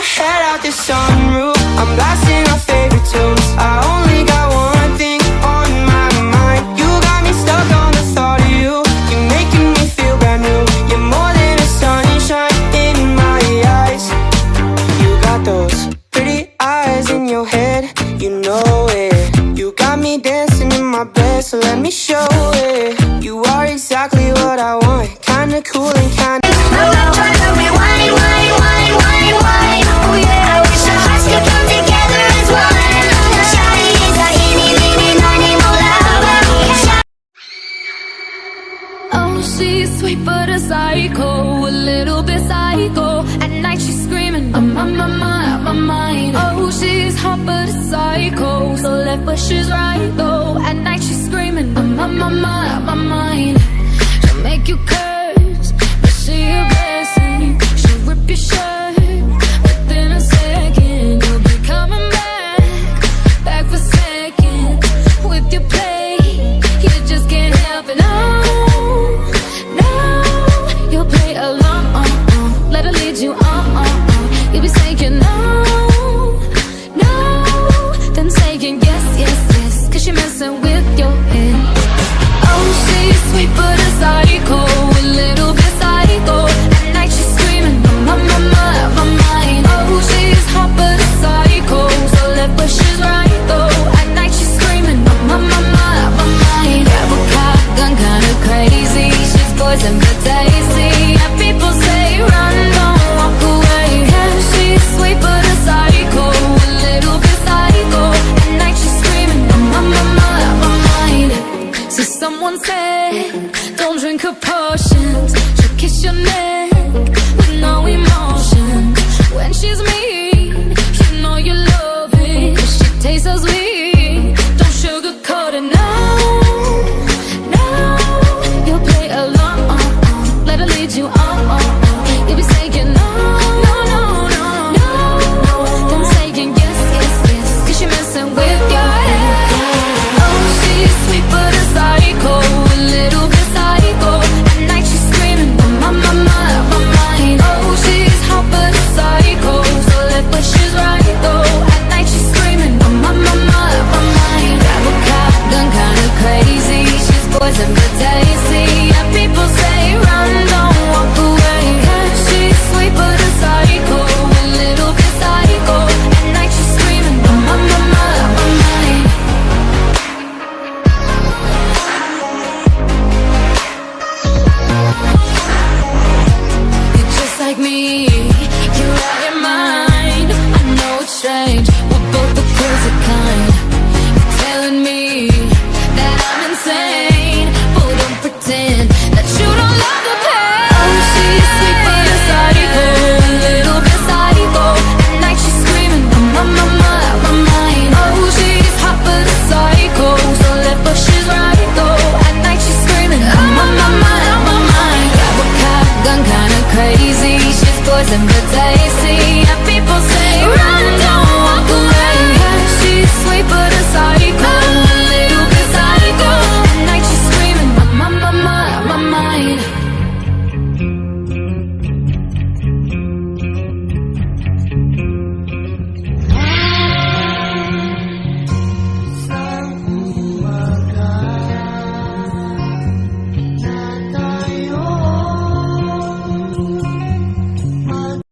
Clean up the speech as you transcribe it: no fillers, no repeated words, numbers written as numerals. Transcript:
my head out the sunroof, I'm blasting our favorite tunes. I only got one thing on my mind. You got me stuck on the thought of you. You're making me feel brand new. You're more than a sunshine in my eyes. You got those pretty eyes in your head, you know it. You got me dancing in my bed, so let me show it. You are exactly what I want, kinda cool and kinda she's sweet but a psycho, a little bit psycho. At night she's screaming, I'm on my mind. Oh, she's hot but a psycho, so left but she's right though.